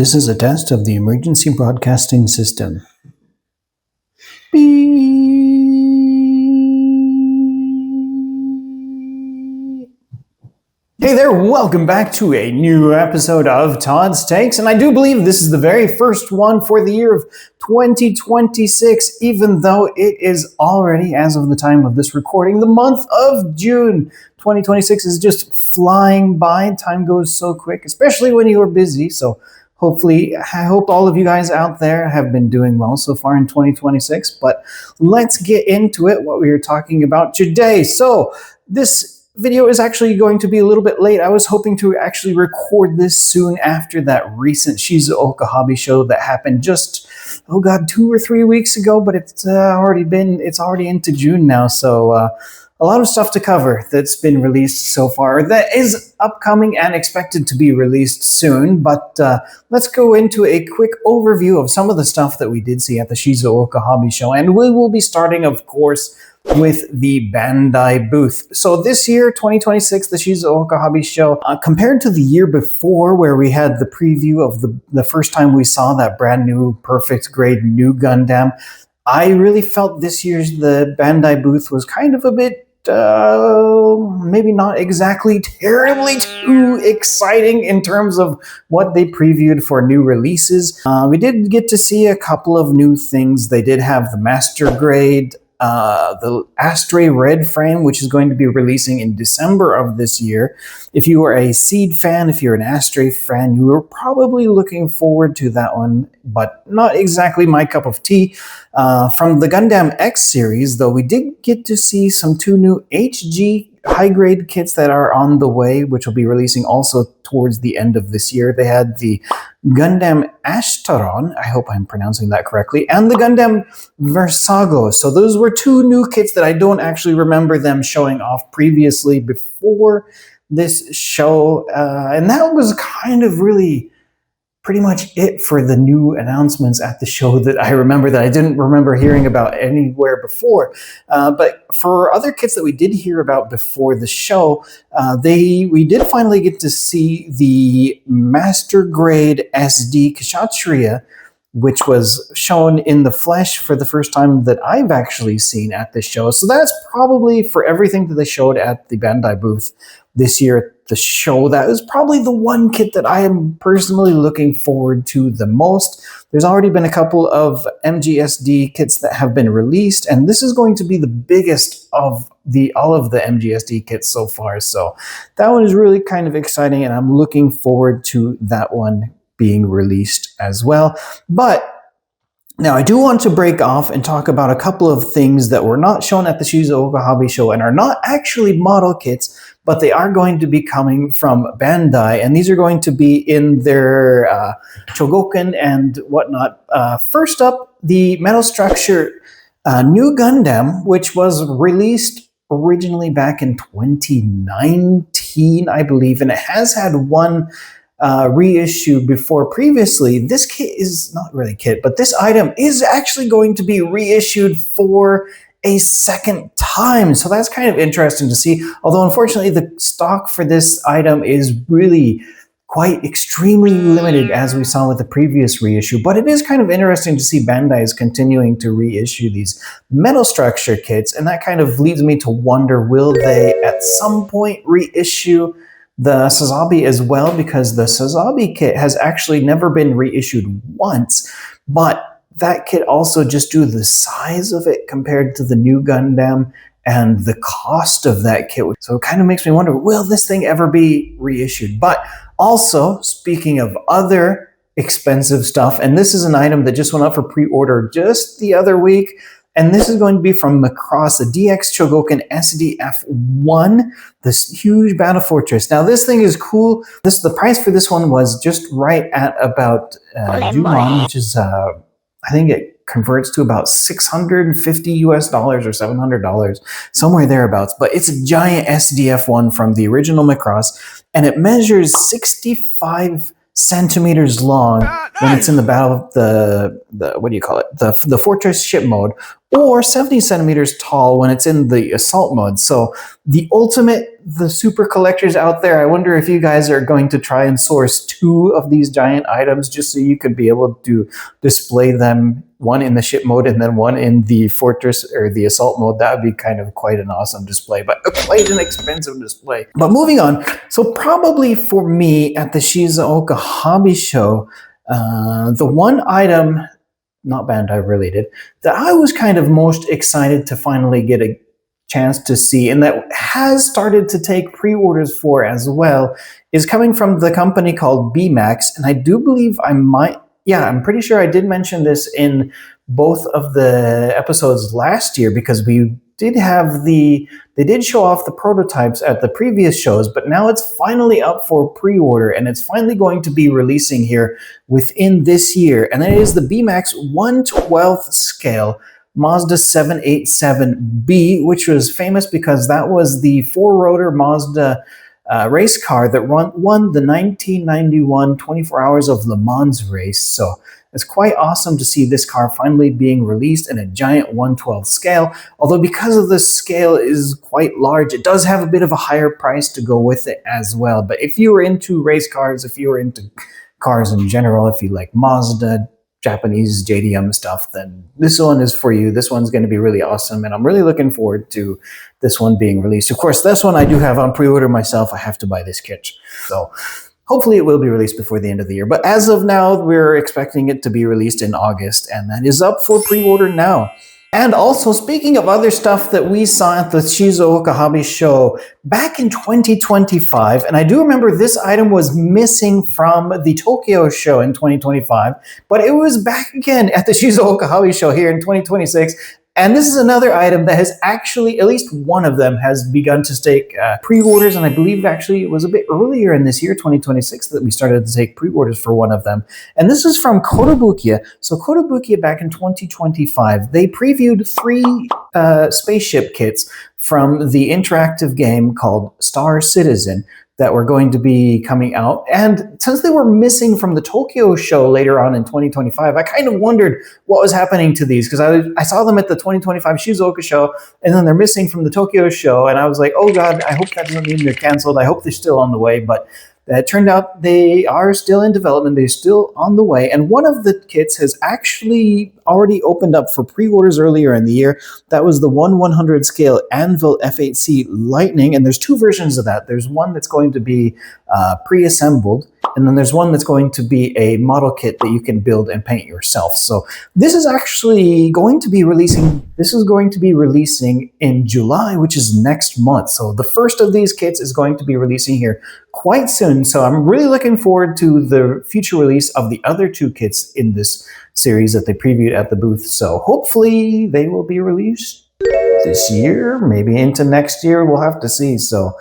This is a test of the emergency broadcasting system. Beep. Hey there, welcome back to a new episode of Todd's Takes, and I do believe this is the very first one for the year of 2026, even though it is already, as of the time of this recording, the month of June. 2026 is just flying by. Time goes so quick, especially when you are busy, so hopefully, I hope all of you guys out there have been doing well so far in 2026, but let's get into it, what we are talking about today. So this video is actually going to be a little bit late. I was hoping to actually record this soon after that recent Shizuoka Hobby Show that happened just, 2 or 3 weeks ago, but it's already into June now, so a lot of stuff to cover that's been released so far that is upcoming and expected to be released soon. But let's go into a quick overview of some of the stuff that we did see at the Shizuoka Hobby Show. And we will be starting, of course, with the Bandai booth. So this year, 2026, the Shizuoka Hobby Show, compared to the year before where we had the preview of the first time we saw that brand new, perfect grade new Gundam, I really felt this year's the Bandai booth was kind of a bit maybe not exactly terribly too exciting in terms of what they previewed for new releases. We did get to see a couple of new things. They did have the Master Grade, the Astray Red frame, which is going to be releasing in December of this year. If you are a Seed fan, if you're an Astray fan, you were probably looking forward to that one, but not exactly my cup of tea. From the Gundam X series, though, we did get to see some 2 new HG high-grade kits that are on the way, which will be releasing also towards the end of this year. They had the Gundam Ashtaron, I hope I'm pronouncing that correctly, and the Gundam Versago. So those were 2 new kits that I don't actually remember them showing off previously before this show. And that was kind of really pretty much it for the new announcements at the show that I remember that I didn't remember hearing about anywhere before. But for other kits that we did hear about before the show, we did finally get to see the Master Grade SD Kshatriya, which was shown in the flesh for the first time that I've actually seen at this show. So that's probably, for everything that they showed at the Bandai booth this year at the show, that is probably the one kit that I am personally looking forward to the most. There's already been a couple of MGSD kits that have been released, and this is going to be the biggest of all of the MGSD kits so far. So that one is really kind of exciting, and I'm looking forward to that one being released as well. But now I do want to break off and talk about a couple of things that were not shown at the Shizuoka Hobby Show and are not actually model kits, but they are going to be coming from Bandai, and these are going to be in their Chogokin and whatnot. First up, the Metal Structure New Gundam, which was released originally back in 2019, I believe, and it has had one reissue before previously. This kit is not really kit, but this item is actually going to be reissued for a second time. So that's kind of interesting to see. Although unfortunately the stock for this item is really quite extremely limited, as we saw with the previous reissue. But it is kind of interesting to see Bandai is continuing to reissue these Metal Structure kits, and that kind of leads me to wonder, will they at some point reissue the Sazabi as well? Because the Sazabi kit has actually never been reissued once, but that kit also, just due to the size of it compared to the new Gundam and the cost of that kit. So it kind of makes me wonder, will this thing ever be reissued? But also, speaking of other expensive stuff, and this is an item that just went up for pre-order just the other week, and this is going to be from Macross, the DX Chogokin SDF-1, this huge battle fortress. Now, this thing is cool. The price for this one was just right at about Juman, which is, I think it converts to about $650 US or $700, somewhere thereabouts. But it's a giant SDF-1 from the original Macross, and it measures 65 centimeters long when it's in the battle, the what do you call it? The fortress ship mode, or 70 centimeters tall when it's in the assault mode. So the super collectors out there, I wonder if you guys are going to try and source 2 of these giant items just so you could be able to display them, one in the ship mode and then one in the fortress or the assault mode. That would be kind of quite an awesome display, but quite an expensive display. But moving on, so probably for me at the Shizuoka Hobby Show, the one item, not Bandai related, that I was kind of most excited to finally get a chance to see, and that has started to take pre-orders for as well, is coming from the company called Beemax. And I do believe I'm pretty sure I did mention this in both of the episodes last year, because they did show off the prototypes at the previous shows, but now it's finally up for pre-order, and it's finally going to be releasing here within this year. And that is the Beemax 1/12 scale Mazda 787B, which was famous because that was the 4-rotor Mazda race car that won the 1991 24 Hours of Le Mans race. So it's quite awesome to see this car finally being released in a giant 1/12 scale. Although because of the scale is quite large, it does have a bit of a higher price to go with it as well. But if you were into race cars, if you were into cars in general, if you like Mazda, Japanese JDM stuff, then this one is for you. This one's going to be really awesome, and I'm really looking forward to this one being released. Of course, this one I do have on pre-order myself. I have to buy this kit. So hopefully it will be released before the end of the year. But as of now, we're expecting it to be released in August, and that is up for pre-order now. And also, speaking of other stuff that we saw at the Shizuoka Hobby Show back in 2025, and I do remember this item was missing from the Tokyo show in 2025, but it was back again at the Shizuoka Hobby Show here in 2026. And this is another item that has actually, at least one of them, has begun to take pre-orders. And I believe actually it was a bit earlier in this year, 2026, that we started to take pre-orders for one of them. And this is from Kotobukiya. So Kotobukiya back in 2025, they previewed 3 spaceship kits from the interactive game called Star Citizen that were going to be coming out. And since they were missing from the Tokyo show later on in 2025, I kind of wondered what was happening to these, because I saw them at the 2025 Shizuoka show, and then they're missing from the Tokyo show, and I was like, oh God, I hope that doesn't mean they're canceled. I hope they're still on the way. But it turned out they are still in development. They're still on the way. And one of the kits has actually already opened up for pre-orders earlier in the year. That was the 1/100 scale Anvil F8C Lightning. And there's 2 versions of that. There's one that's going to be pre-assembled, and then there's one that's going to be a model kit that you can build and paint yourself. So this is actually going to be releasing. This is going to be releasing in July, which is next month. So the first of these kits is going to be releasing here quite soon. So I'm really looking forward to the future release of the other 2 kits in this series that they previewed at the booth. So hopefully they will be released this year, maybe into next year. We'll have to see. So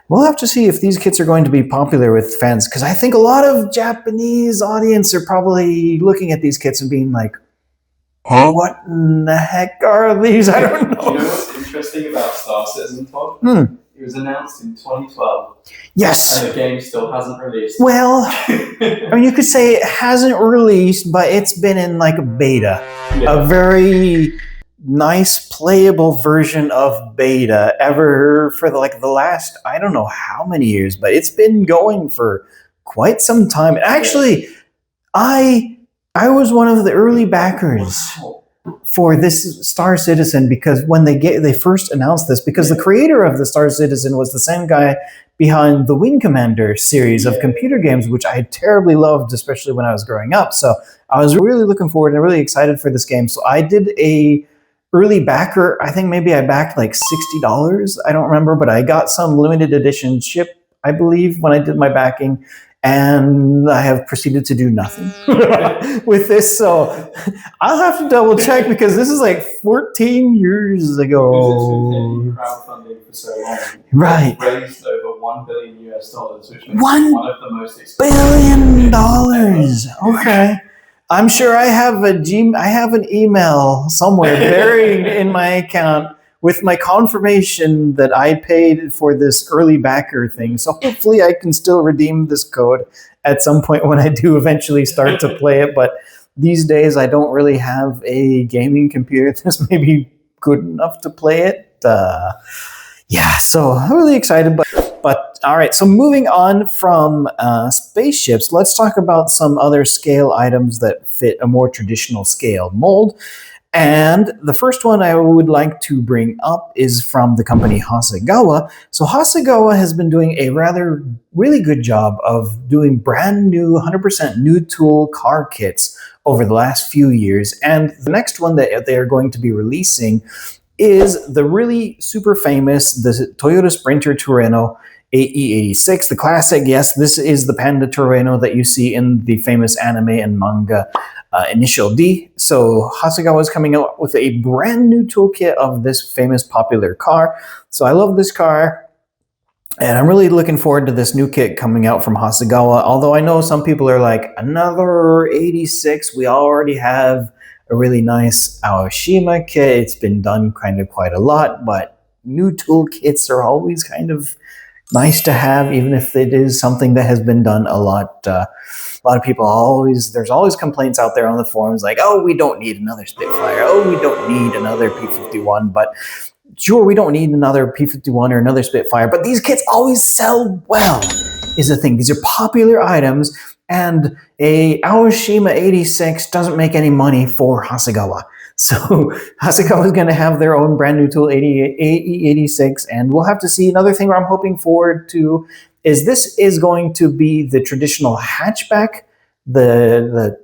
we'll have to see if these kits are going to be popular with fans, because I think a lot of Japanese audience are probably looking at these kits and being like, huh? What in the heck are these? I don't know. Do you know what's interesting about Star Citizen, Todd? It was announced in 2012. Yes. And the game still hasn't released. Well, I mean, you could say it hasn't released, but it's been in like a beta. Yeah. A very nice playable version of beta ever for the last, I don't know how many years, but it's been going for quite some time. Actually, I was one of the early backers for this Star Citizen, because when they first announced this, because the creator of the Star Citizen was the same guy behind the Wing Commander series of computer games, which I terribly loved, especially when I was growing up. So I was really looking forward and really excited for this game. So I did a early backer. I think maybe I backed like $60. I don't remember, but I got some limited edition chip, I believe, when I did my backing. And I have proceeded to do nothing with this. So I'll have to double check, because this is like 14 years ago. Because it's been crowdfunding for so long. Right. It's raised over $1 billion, which makes it one of the most expensive. $1 billion. Okay. I'm sure I have an email somewhere buried in my account with my confirmation that I paid for this early backer thing. So hopefully I can still redeem this code at some point when I do eventually start to play it. But these days, I don't really have a gaming computer that's maybe good enough to play it. Yeah, so I'm really excited. But all right, so moving on from spaceships, let's talk about some other scale items that fit a more traditional scale mold. And the first one I would like to bring up is from the company Hasegawa. So Hasegawa has been doing a really good job of doing brand new, 100% new tool car kits over the last few years. And the next one that they are going to be releasing is the really super famous, the Toyota Sprinter Terreno AE86, the classic. Yes, this is the Panda Terreno that you see in the famous anime and manga Initial D. So Hasegawa is coming out with a brand new toolkit of this famous popular car. So I love this car, and I'm really looking forward to this new kit coming out from Hasegawa. Although I know some people are like, another 86, we already have a really nice Aoshima kit. It's been done kind of quite a lot, but new toolkits are always kind of nice to have, even if it is something that has been done a lot. A lot of people there's always complaints out there on the forums like, oh, we don't need another Spitfire. Oh, we don't need another P-51. But sure, we don't need another P-51 or another Spitfire, but these kits always sell well, is the thing. These are popular items, and a Aoshima 86 doesn't make any money for Hasegawa. So Hasegawa is going to have their own brand new tool, AE86, and we'll have to see. Another thing I'm hoping forward to is this is going to be the traditional hatchback, the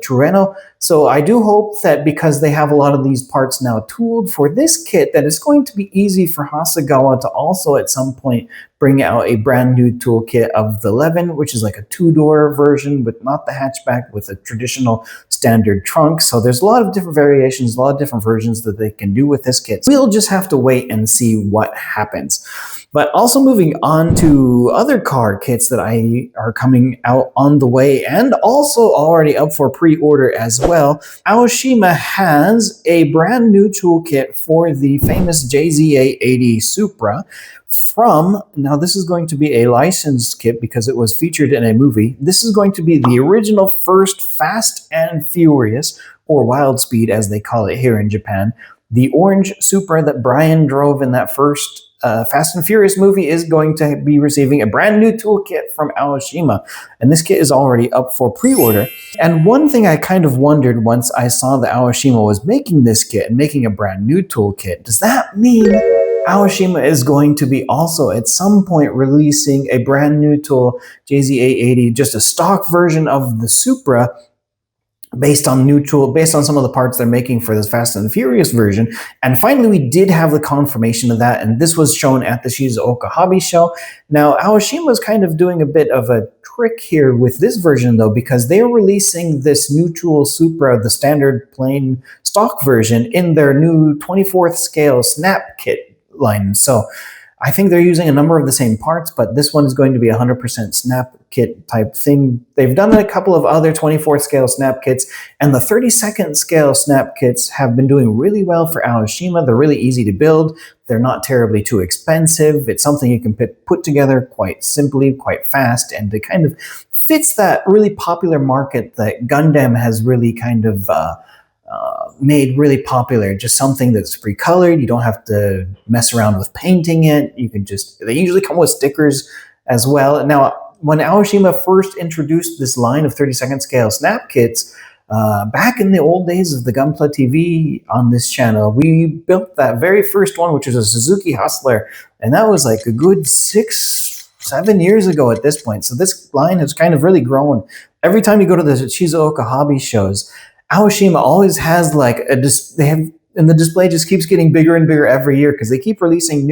Terreno. So I do hope that because they have a lot of these parts now tooled for this kit, that it's going to be easy for Hasegawa to also at some point bring out a brand new toolkit of the 11, which is like a two-door version, but not the hatchback, with a traditional standard trunk. So there's a lot of different variations, a lot of different versions that they can do with this kit. We'll just have to wait and see what happens. But also moving on to other car kits that are coming out on the way and also already up for pre-order as well. Aoshima has a brand new toolkit for the famous JZA80 Supra now this is going to be a licensed kit because it was featured in a movie. This is going to be the original first Fast and Furious, or Wild Speed as they call it here in Japan. The orange Supra that Brian drove in that first Fast and Furious movie is going to be receiving a brand new toolkit from Aoshima, and this kit is already up for pre-order. And one thing I kind of wondered once I saw that Aoshima was making this kit and making a brand new toolkit, does that mean Aoshima is going to be also at some point releasing a brand new tool, JZA80, just a stock version of the Supra, based on some of the parts they're making for this Fast and the Furious version? And finally, we did have the confirmation of that, and this was shown at the Shizuoka Hobby Show. Now, Aoshima is kind of doing a bit of a trick here with this version, though, because they're releasing this new tool Supra, the standard plain stock version, in their new 24th scale snap kit line. So I think they're using a number of the same parts, but this one is going to be 100% snap kit type thing. They've done a couple of other 24th scale snap kits, and the 32nd scale snap kits have been doing really well for Aoshima. They're really easy to build. They're not terribly too expensive. It's something you can put together quite simply, quite fast, and it kind of fits that really popular market that Gundam has really kind of made really popular. Just something that's pre-colored. You don't have to mess around with painting it. They usually come with stickers as well. Now, when Aoshima first introduced this line of 32nd scale snap kits, back in the old days of the Gunpla TV on this channel, we built that very first one, which was a Suzuki Hustler, and that was like a good 6-7 years ago at this point. So this line has kind of really grown. Every time you go to the Shizuoka Hobby shows, Aoshima always has like and the display just keeps getting bigger and bigger every year because they keep releasing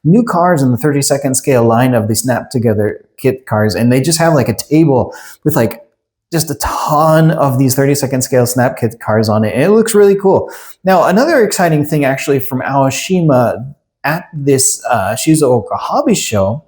new cars in the 32nd scale line of the snap together kit cars, and they just have like a table with like just a ton of these 32nd scale snap kit cars on it, and it looks really cool. Now, another exciting thing actually from Aoshima at this Shizuoka Hobby Show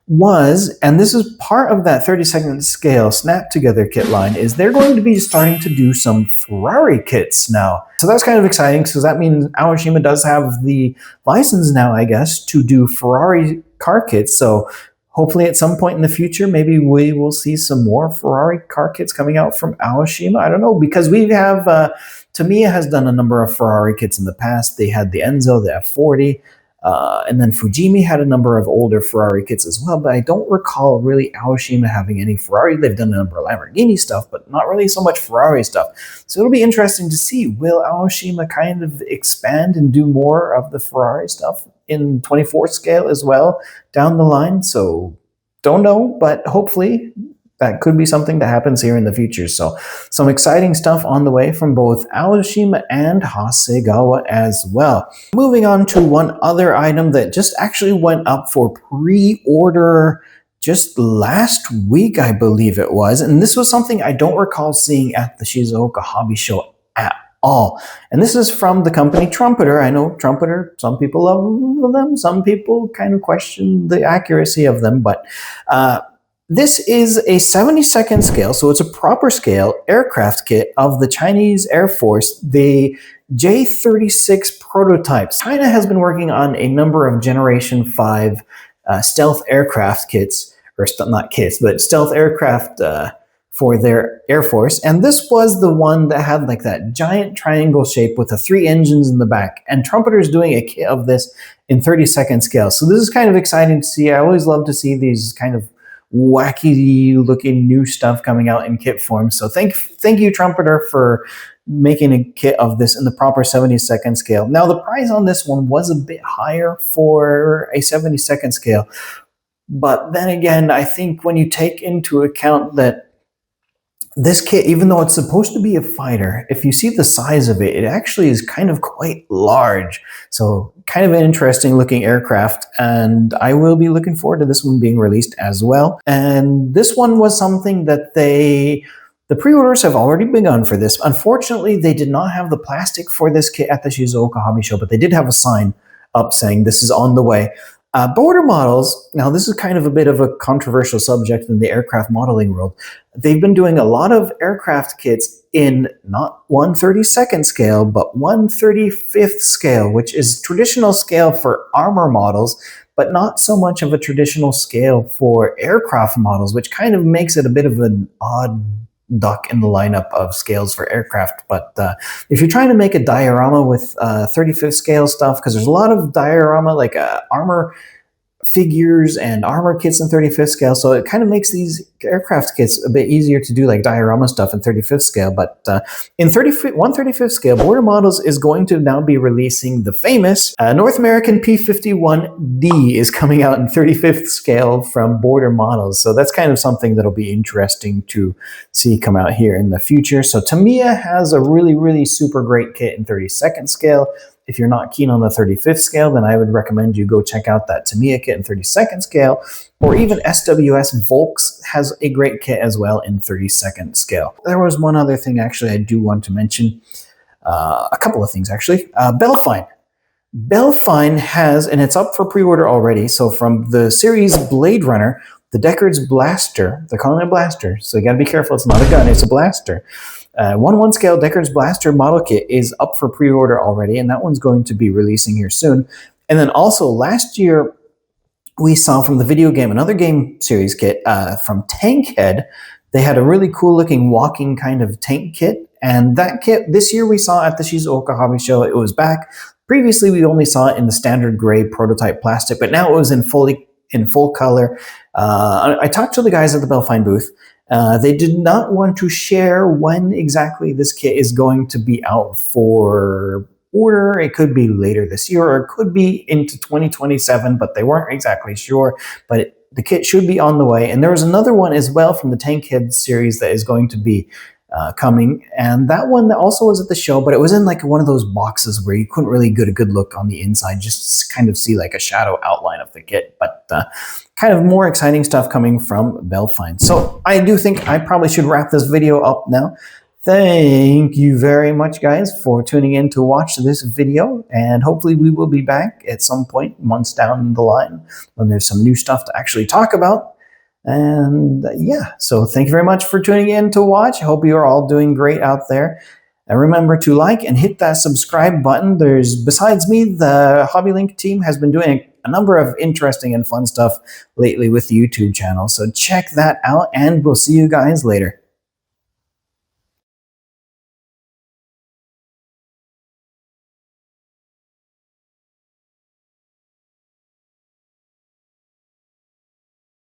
was, and this is part of that 32nd scale snap together kit line, is they're going to be starting to do some Ferrari kits now. So that's kind of exciting, because that means Aoshima does have the license now, I guess, to do Ferrari car kits. So hopefully at some point in the future, maybe we will see some more Ferrari car kits coming out from Aoshima. I don't know, because we have, Tamiya has done a number of Ferrari kits in the past. They had the Enzo, the F40, and then Fujimi had a number of older Ferrari kits as well, but I don't recall really Aoshima having any Ferrari. They've done a number of Lamborghini stuff, but not really so much Ferrari stuff. So it'll be interesting to see, will Aoshima kind of expand and do more of the Ferrari stuff in 24 scale as well down the line? So don't know, but hopefully that could be something that happens here in the future. So some exciting stuff on the way from both Aoshima and Hasegawa as well. Moving on to one other item that just actually went up for pre-order just last week, I believe it was. And this was something I don't recall seeing at the Shizuoka Hobby Show at all. And this is from the company Trumpeter. I know Trumpeter, some people love them, some people kind of question the accuracy of them, but this is a 72nd scale, so it's a proper scale aircraft kit of the Chinese Air Force, the J-36 prototype. China has been working on a number of Generation 5 stealth aircraft kits, or not kits, but stealth aircraft for their Air Force. And this was the one that had like that giant triangle shape with the 3 engines in the back. And Trumpeter's doing a kit of this in 32nd scale. So this is kind of exciting to see. I always love to see these kind of wacky looking new stuff coming out in kit form. So thank you, Trumpeter, for making a kit of this in the proper 72nd scale. Now the price on this one was a bit higher for a 72nd scale, but then again, I think when you take into account that this kit, even though it's supposed to be a fighter, if you see the size of it, it actually is kind of quite large. So kind of an interesting looking aircraft, and I will be looking forward to this one being released as well. And this one was something that the pre-orders have already begun for this. Unfortunately, they did not have the plastic for this kit at the Shizuoka Hobby Show, but they did have a sign up saying this is on the way. Border models, now this is kind of a bit of a controversial subject in the aircraft modeling world. They've been doing a lot of aircraft kits in not 1/32nd scale, but 1/35th scale, which is traditional scale for armor models, but not so much of a traditional scale for aircraft models, which kind of makes it a bit of an odd duck in the lineup of scales for aircraft. But if you're trying to make a diorama with 35th scale stuff, because there's a lot of diorama like armor figures and armor kits in 35th scale, so it kind of makes these aircraft kits a bit easier to do like diorama stuff in 35th scale. But in 1/35th scale, Border Models is going to now be releasing the famous North American P-51D is coming out in 35th scale from Border Models. So that's kind of something that'll be interesting to see come out here in the future. So Tamiya has a really, really super great kit in 32nd scale. If you're not keen on the 35th scale, then I would recommend you go check out that Tamiya kit in 32nd scale, or even SWS Volks has a great kit as well in 32nd scale. There was one other thing actually I do want to mention, a couple of things actually. Bellfine. Bellfine has, and it's up for pre-order already, so from the series Blade Runner, the Deckard's Blaster, they're calling it a blaster, so you gotta be careful, it's not a gun, it's a blaster. 1/1 scale Deckard's Blaster model kit is up for pre-order already, and that one's going to be releasing here soon. And then also last year, we saw from the video game, another game series kit from Tankhead. They had a really cool looking walking kind of tank kit. And that kit this year we saw at the Shizuoka Hobby Show. It was back. Previously, we only saw it in the standard gray prototype plastic, but now it was in full color. I talked to the guys at the Bellfine booth. They did not want to share when exactly this kit is going to be out for order. It could be later this year, or it could be into 2027, but they weren't exactly sure. But the kit should be on the way. And there was another one as well from the Tankhead series that is going to be coming, and that one also was at the show, but it was in like one of those boxes where you couldn't really get a good look on the inside, just kind of see like a shadow outline of the kit. But kind of more exciting stuff coming from Bellfine. So I do think I probably should wrap this video up now. Thank you very much, guys, for tuning in to watch this video, and hopefully we will be back at some point months down the line when there's some new stuff to actually talk about. And yeah, so thank you very much for tuning in to watch. I hope you are all doing great out there. And remember to like and hit that subscribe button. Besides me, the HobbyLink team has been doing a number of interesting and fun stuff lately with the YouTube channel. So check that out, and we'll see you guys later.